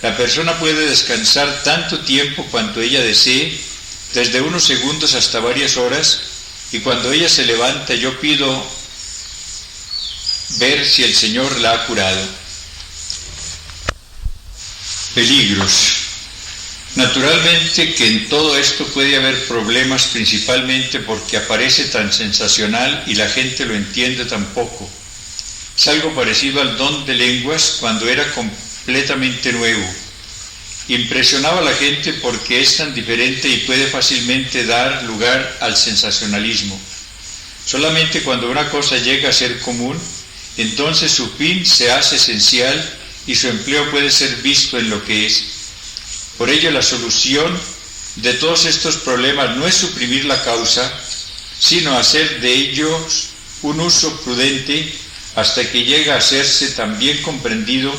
la persona puede descansar tanto tiempo cuanto ella desee, desde unos segundos hasta varias horas, y cuando ella se levanta yo pido ver si el Señor la ha curado. Peligros. Naturalmente que en todo esto puede haber problemas, principalmente porque aparece tan sensacional y la gente lo entiende tan poco. Es algo parecido al don de lenguas cuando era completamente nuevo. Impresionaba a la gente porque es tan diferente y puede fácilmente dar lugar al sensacionalismo. Solamente cuando una cosa llega a ser común, entonces su fin se hace esencial y su empleo puede ser visto en lo que es. Por ello, la solución de todos estos problemas no es suprimir la causa, sino hacer de ellos un uso prudente hasta que llega a hacerse tan bien comprendido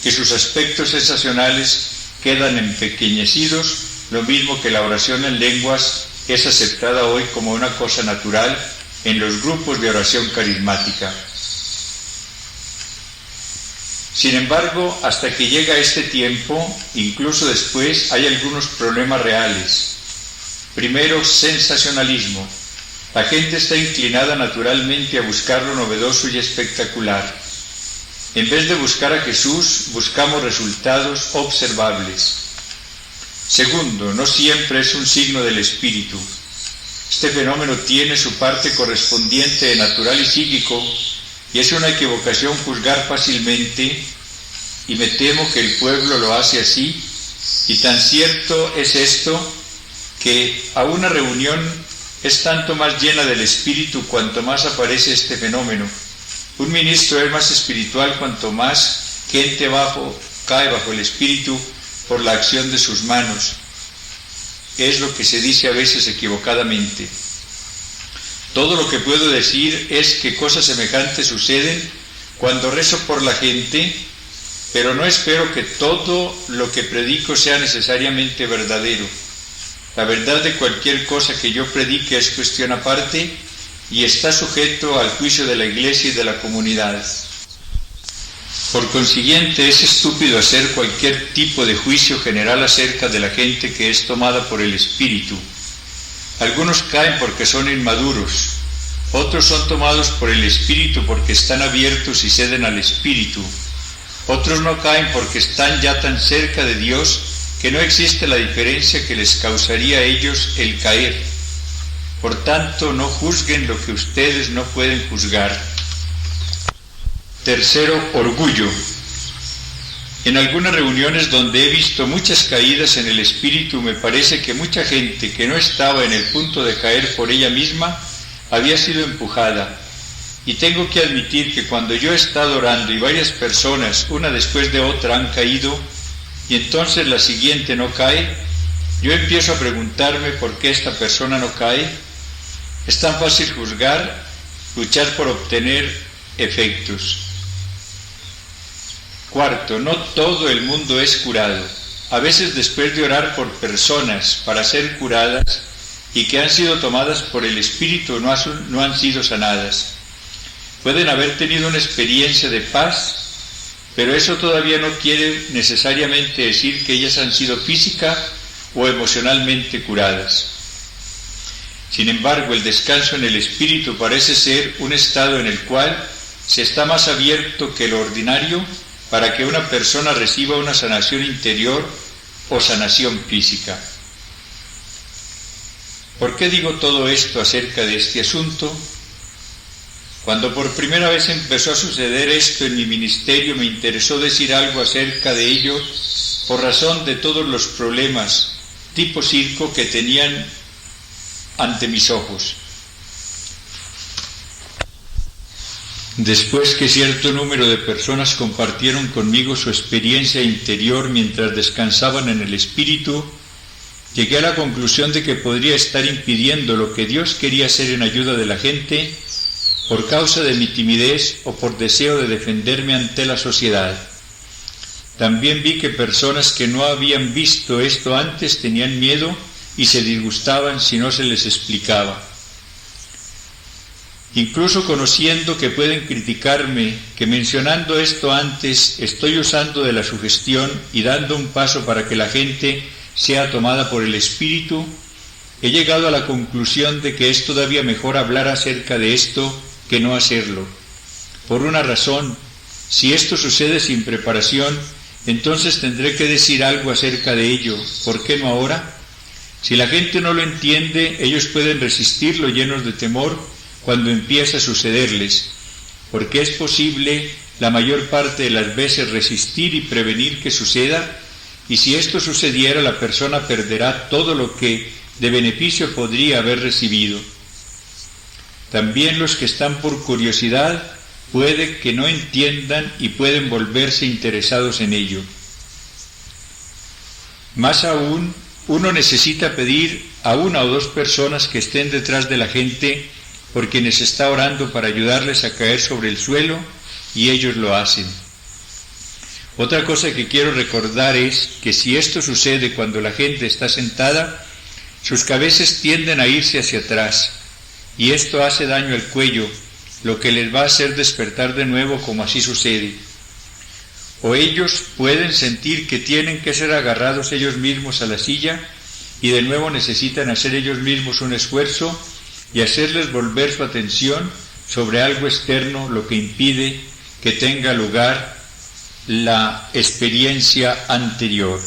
que sus aspectos sensacionales quedan empequeñecidos, lo mismo que la oración en lenguas es aceptada hoy como una cosa natural en los grupos de oración carismática. Sin embargo, hasta que llega este tiempo, incluso después, hay algunos problemas reales. Primero, sensacionalismo. La gente está inclinada naturalmente a buscar lo novedoso y espectacular. En vez de buscar a Jesús, buscamos resultados observables. Segundo, no siempre es un signo del Espíritu. Este fenómeno tiene su parte correspondiente de natural y psíquico, y es una equivocación juzgar fácilmente, y me temo que el pueblo lo hace así, y tan cierto es esto, que a una reunión es tanto más llena del Espíritu cuanto más aparece este fenómeno. Un ministro es más espiritual cuanto más gente cae bajo el Espíritu por la acción de sus manos. Es lo que se dice a veces equivocadamente. Todo lo que puedo decir es que cosas semejantes suceden cuando rezo por la gente, pero no espero que todo lo que predico sea necesariamente verdadero. La verdad de cualquier cosa que yo predique es cuestión aparte y está sujeto al juicio de la Iglesia y de la comunidad. Por consiguiente, es estúpido hacer cualquier tipo de juicio general acerca de la gente que es tomada por el Espíritu. Algunos caen porque son inmaduros, otros son tomados por el Espíritu porque están abiertos y ceden al Espíritu. Otros no caen porque están ya tan cerca de Dios que no existe la diferencia que les causaría a ellos el caer. Por tanto, no juzguen lo que ustedes no pueden juzgar. Tercero, orgullo. En algunas reuniones donde he visto muchas caídas en el espíritu, me parece que mucha gente que no estaba en el punto de caer por ella misma había sido empujada. Y tengo que admitir que cuando yo he estado orando y varias personas, una después de otra, han caído, y entonces la siguiente no cae, yo empiezo a preguntarme por qué esta persona no cae. Es tan fácil juzgar, luchar por obtener efectos. Cuarto, no todo el mundo es curado. A veces después de orar por personas para ser curadas y que han sido tomadas por el Espíritu no han sido sanadas. Pueden haber tenido una experiencia de paz, pero eso todavía no quiere necesariamente decir que ellas han sido física o emocionalmente curadas. Sin embargo, el descanso en el Espíritu parece ser un estado en el cual se está más abierto que lo ordinario para que una persona reciba una sanación interior o sanación física. ¿Por qué digo todo esto acerca de este asunto? Cuando por primera vez empezó a suceder esto en mi ministerio, me interesó decir algo acerca de ello por razón de todos los problemas tipo circo que tenían ante mis ojos. Después que cierto número de personas compartieron conmigo su experiencia interior mientras descansaban en el Espíritu, llegué a la conclusión de que podría estar impidiendo lo que Dios quería hacer en ayuda de la gente por causa de mi timidez o por deseo de defenderme ante la sociedad. También vi que personas que no habían visto esto antes tenían miedo y se disgustaban si no se les explicaba. Incluso conociendo que pueden criticarme, que mencionando esto antes estoy usando de la sugestión y dando un paso para que la gente sea tomada por el Espíritu, he llegado a la conclusión de que es todavía mejor hablar acerca de esto que no hacerlo. Por una razón, si esto sucede sin preparación, entonces tendré que decir algo acerca de ello. ¿Por qué no ahora? Si la gente no lo entiende, ellos pueden resistirlo llenos de temor cuando empieza a sucederles, porque es posible la mayor parte de las veces resistir y prevenir que suceda, y si esto sucediera, la persona perderá todo lo que de beneficio podría haber recibido. También los que están por curiosidad puede que no entiendan y pueden volverse interesados en ello. Más aún, uno necesita pedir a una o dos personas que estén detrás de la gente por quienes está orando para ayudarles a caer sobre el suelo, y ellos lo hacen. Otra cosa que quiero recordar es que si esto sucede cuando la gente está sentada, sus cabezas tienden a irse hacia atrás, y esto hace daño al cuello, lo que les va a hacer despertar de nuevo como así sucede. O ellos pueden sentir que tienen que ser agarrados ellos mismos a la silla y de nuevo necesitan hacer ellos mismos un esfuerzo y hacerles volver su atención sobre algo externo, lo que impide que tenga lugar la experiencia anterior.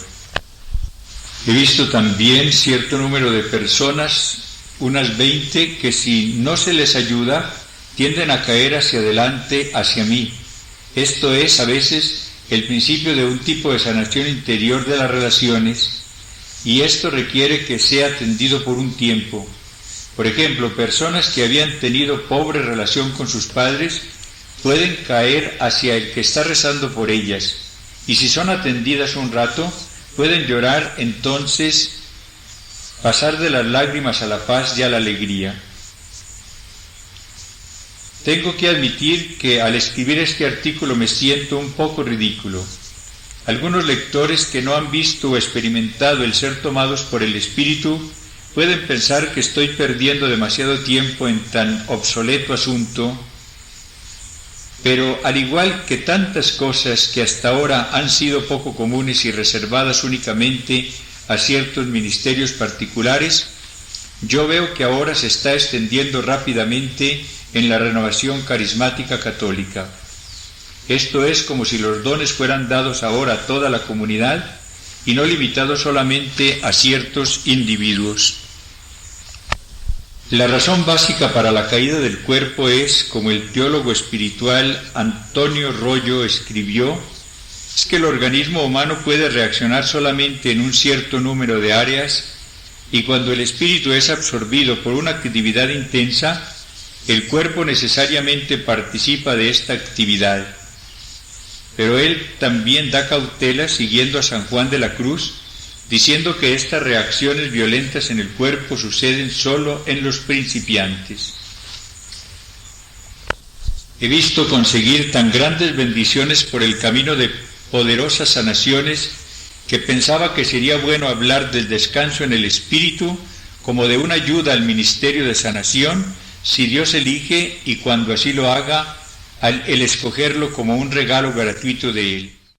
He visto también cierto número de personas, unas 20, que si no se les ayuda, tienden a caer hacia adelante, hacia mí. Esto es a veces el principio de un tipo de sanación interior de las relaciones, y esto requiere que sea atendido por un tiempo. Por ejemplo, personas que habían tenido pobre relación con sus padres pueden caer hacia el que está rezando por ellas, y si son atendidas un rato, pueden llorar, entonces pasar de las lágrimas a la paz y a la alegría. Tengo que admitir que al escribir este artículo me siento un poco ridículo. Algunos lectores que no han visto o experimentado el ser tomados por el Espíritu pueden pensar que estoy perdiendo demasiado tiempo en tan obsoleto asunto, pero al igual que tantas cosas que hasta ahora han sido poco comunes y reservadas únicamente a ciertos ministerios particulares, yo veo que ahora se está extendiendo rápidamente en la renovación carismática católica. Esto es como si los dones fueran dados ahora a toda la comunidad y no limitados solamente a ciertos individuos. La razón básica para la caída del cuerpo es, como el teólogo espiritual Antonio Rollo escribió, es que el organismo humano puede reaccionar solamente en un cierto número de áreas y cuando el espíritu es absorbido por una actividad intensa, el cuerpo necesariamente participa de esta actividad. Pero él también da cautela siguiendo a San Juan de la Cruz, diciendo que estas reacciones violentas en el cuerpo suceden solo en los principiantes. He visto conseguir tan grandes bendiciones por el camino de poderosas sanaciones que pensaba que sería bueno hablar del descanso en el espíritu como de una ayuda al ministerio de sanación, si Dios elige y cuando así lo haga, el escogerlo como un regalo gratuito de Él.